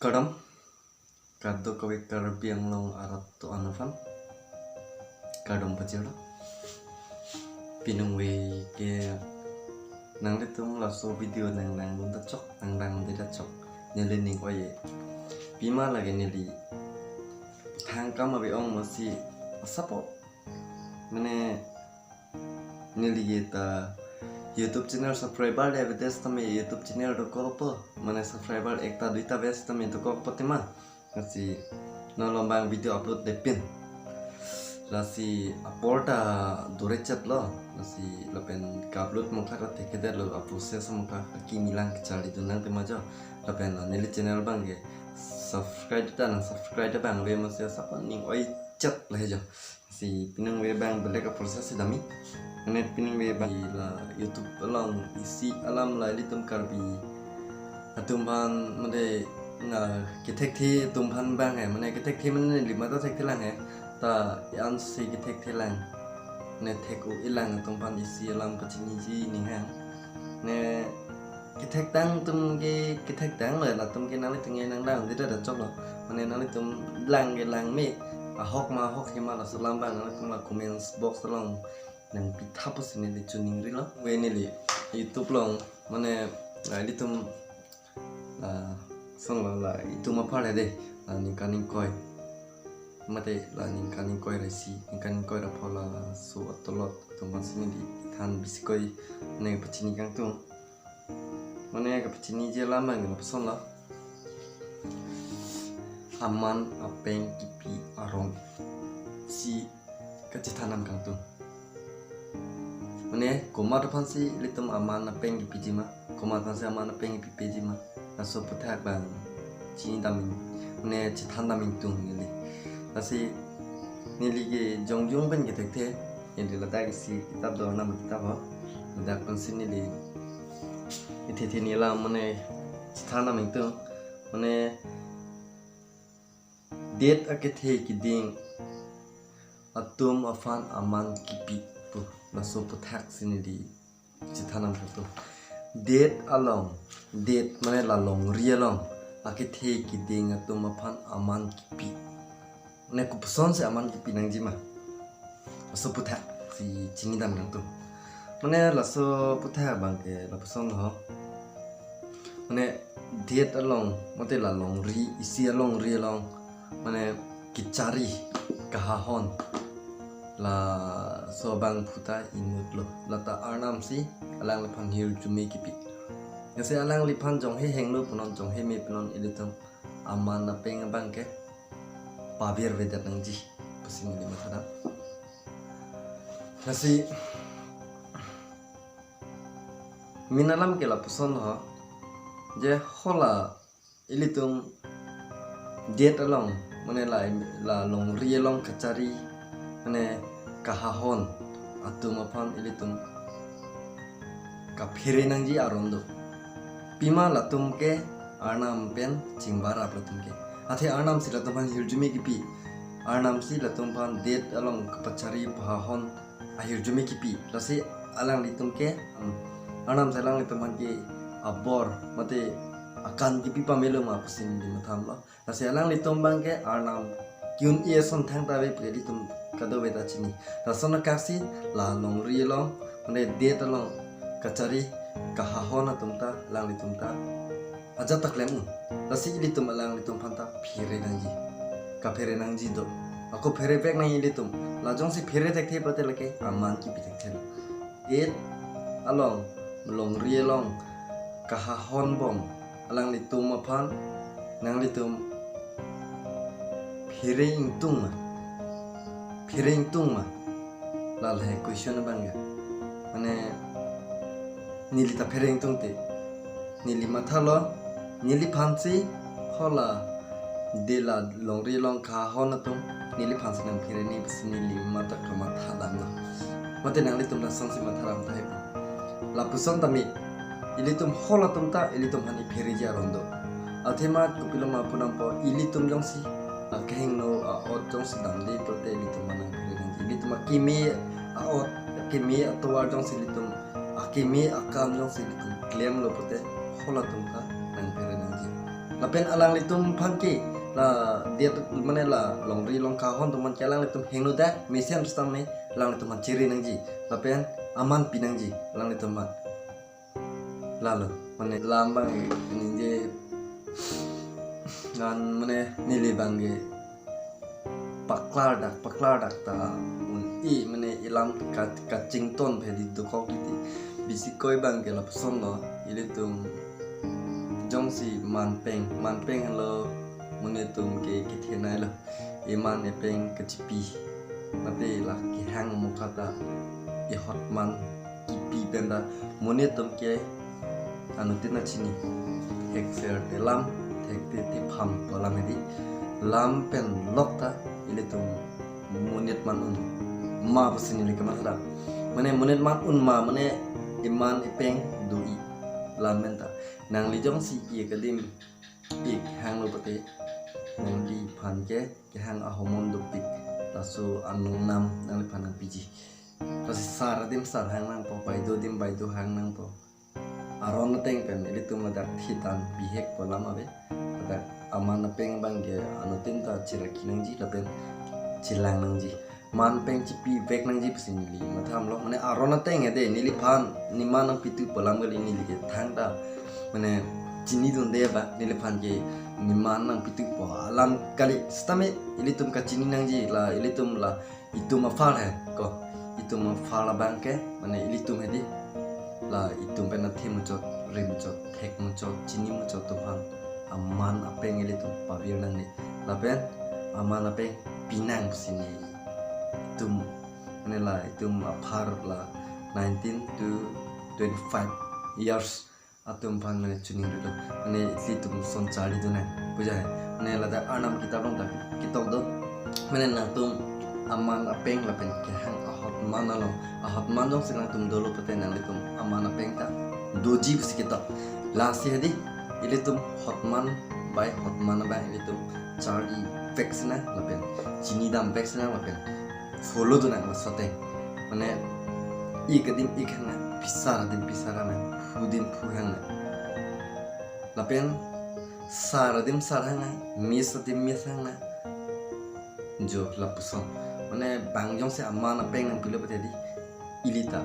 Kadam kado kawe karbiang long arat to anafan kadam pacero pinung we ke nang litung laso video nang bunda cok nang tidak cok nyelin ning koye pima lagi nyeli thang kama be ong mosi sapo mane nyeli kita YouTube channel subscriber le bedes tame YouTube channel do ko mane subscriber ekta duita bes tame to ko potima nasi no lombang video upload de pin lasi aporta durechat lo lasi lapen upload mukha teke der lo process mukha ki milang chali dunang te majo lapen neli channel bang ge subscribe bang we masih sapa ning oi chat lah jo si pinang we bang belek process dami ane pining we bang la YouTube along isi alam la litum karbi atumban made na kitek thi tumpan bang hai mane kitek thi mane lima ta tek thilang hai ta yan si kitek thilang ne theku ilang tumpan isi alam pachini ji ning hang ne kitek tang tum ge kitek tang la la tum ge nang tung ge nang dang dida da chok lo mane nang tum lang ge lang me a hok hima la salam bang nang tum la comments box long nang pitapus ni di tuning rilo we ni li YouTube long mane la litum la song la itu ma pare de la ning kaning koi mate la ning kaning koi resi ning kaning koi ra phola su atolot tumban sini di than bisikoi ne pachini kang tu mane ka pachini je lama ngi pson la aman apeng kipi arong si kacithanam kang tu mane koma depan si litum aman apeng kipi jima koma tan si aman apeng kipi jima so putak bang chini daming mane chithan daming tung nili nasi nili ge jongjong ben ge tekte nili lada ge si kitab do nama kitab ho lada konsin nili ite nila mane chithan daming tung mane date akethe ki ding atum afan aman kipi pu laso putak sinili chithanam photo date along date mane la long rialong akethe ki ding atum afan aman kipi ne ku pson se aman kipi nang jima laso putak si chini dam nang tu mane laso putak bang ke la pson ho mane date along mate la long ri isi along ri along mane kicari kahahon la sobang puta inut lo lata arnam si alang lipan hir jumi kipi ngase alang lipan jong he heng lo punon jong he me punon ilitum aman na peng bang ke pabir vedat nangji pusing lima thada ngasi minalam ke la puson ho je hola ilitum diet along mane la long ri along kacari mane kahahon atum apan ilitum ka phire nangji arondo pima latum ke arnam pen chingbara pratum ke athe arnam si latum pan hirjumi kipi arnam si latum pan det along kapachari bahon ahirjumi kipi lasi alang litum ke arnam salang litum pan ke abor mate akan kipi pamelo ma pusin di matham lo lasi alang litum bang ke arnam kyun ie son thang ta be litum kado beta chini rasona kasi la long ri long mane det along kacari kahahona tumta lang litumta aja taklemu lasi litum alang litum phanta phire nangji ka phire nangji do ako phire pek nang litum la jong si phire tek the pate lake aman ki pitek the et along long ri long kahahon bom alang litum aphan nang litum phire ingtung ma lal hai question bang ya mane nili ta phire ingtung te nili mathalo nili phansi hola dela longri long kha hon tum nili phansi nang phire ni bis nili mata kama thalam na mate nang litum la sansi matharam thai la puson tami ilitum hola tum ta ilitum hani phire ja rondo athema kupiloma punampo ilitum jongsi akeng no ot jongsi damde pote ilitum manang phire nang ilitum kimi ot kimi atwa jongsi ilitum akimi akam jongsi ilitum claim lo pote hola tum ta nang phire nang ji lapen alang litum pangki la dia mana la long ri long kahon tuman kelang litum henglo da mesian stame lang litum ciri nangji lapen aman pinangji lang litum mat lalu mana lambang ini je ngan mana nili bangge paklar dak ta i mana ilam kacing ton phedi dukok kiti bisi koi bangge la person lo ilitum jong si manpeng lo munitum ke kithenai lo iman epeng kecipi nanti lah kihang mukata i hotman kipi benda munitum ke anutina chini hekser elam thekti ti pham polam hedi lam pen lokta ilitum munit manun ma pasini likamata mane munit manun ma mane iman epeng dui lamenta nang lijong si i kadim ik hang lo pate nang di phan ke hang ahomon do pik lasu anu nam nang phan ang piji lasu sar hang nang po bai do hang nang po aron teng pen itu madak hitan bihek po lama be madak aman peng bang ge anu tinta ciraki nang ji lapen cilang nang ji man peng cipi vek nang ji psin li matham lo mane aron teng ede nili phan niman pitu polam gali nili ke thangda mane chini dun de ba nili phan ke niman nang pitu po alam kali stame ilitum ka chini nang ji la ilitum la itum afal hai ko itum afal bang ke mane ilitum hedi la itum pen athi muchot rim muchot thek muchot chini muchot to phan aman apeng ilitum pavir nang ni la pen aman apeng pinang sini itum mane la itum afar la 19 to 25 years atum pan mane chuning do mane litum son chali do na buja hai mane la da anam kitab dong ta kitab do mane na tum aman apeng la pen ke hang ahot man dong sing tum dolo pate na litum aman apeng ta doji bus kitab la si hadi ilitum hotman bai ilitum chali vexna la pen chini dam vexna la pen follow do na masote mane i kadim ikhana pisara na fudim fuhang lapen saradim sarhang misatim na jo lapuson mane bangjong se amana peng ang pilo patedi ilita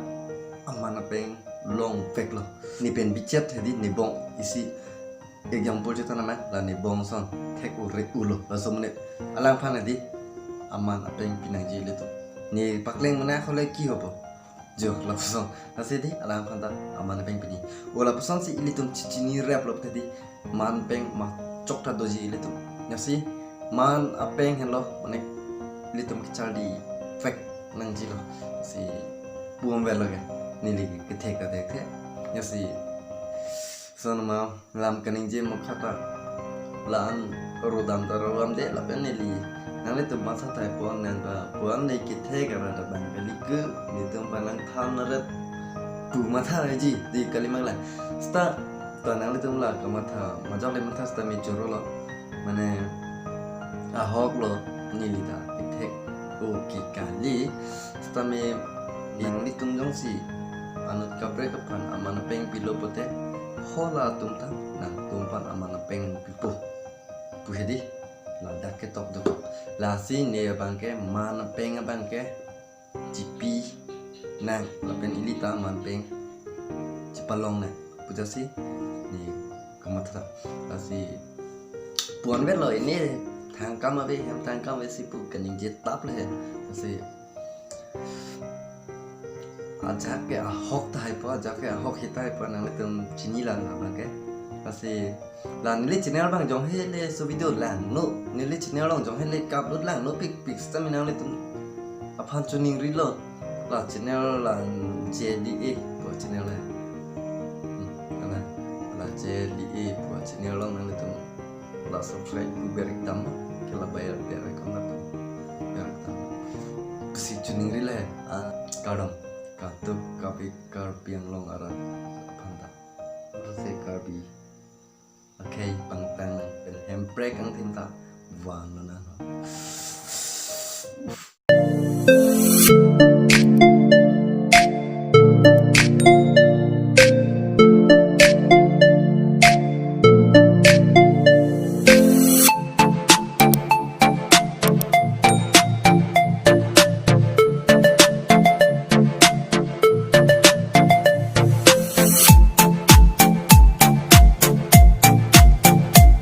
amana peng long pek lo ni pen bichet hedi ni bong isi example jeta nama la ni bong son thek urek ulo la somne alang phan hedi amana peng pinang ji leto ni pakleng mana khole ki hobo jo lapson asedi alam khanda aman peng pini ola pusan si ilitum chichini rap lop tadi man peng ma chokta doji ilitum nasi man apeng hello mane ilitum kichali fek nang jilo si buom velo ga nili kethek nasi sonma lam kaning je mokhata lan rodam de lapen nili nang itu masa tai pon nang pon nei kithe gara da bang kali ke ni tum palang tham na ret tu matha ji di kalimang la sta ta nang itu la ka matha majak le matha sta mi choro lo mane ahok lo ni li da kithe o ki kali sta me nang li tum jong si anut kapre kapan amana peng pilo pote hola tum ta nang tum pan amana peng pipo pu hedi la dak ke top dok la si ne bangke man peng bangke jipi nang la pen ilita man peng cipalong na puja si ni kamatra la si puan vet lo ini thang kam ave ham thang kam ve si pu kaning je tap le si ajak ke ahok tai po ajak ke ahok hitai po nang tum chini la bangke pasti là nili channel bang jong he le so video lang no nili channel long jong he le kap lut lang no pik stamina le tum aphan chuning ri lo la channel la JDA po channel la la JDA po channel long nang le tum la subscribe ku berik tam ke la bayar berik kon tam berik tam si chuning ri le kadam katuk kapi karpiang long ara phanta se karpi okay, bang tang pen handbrake ang tinta van na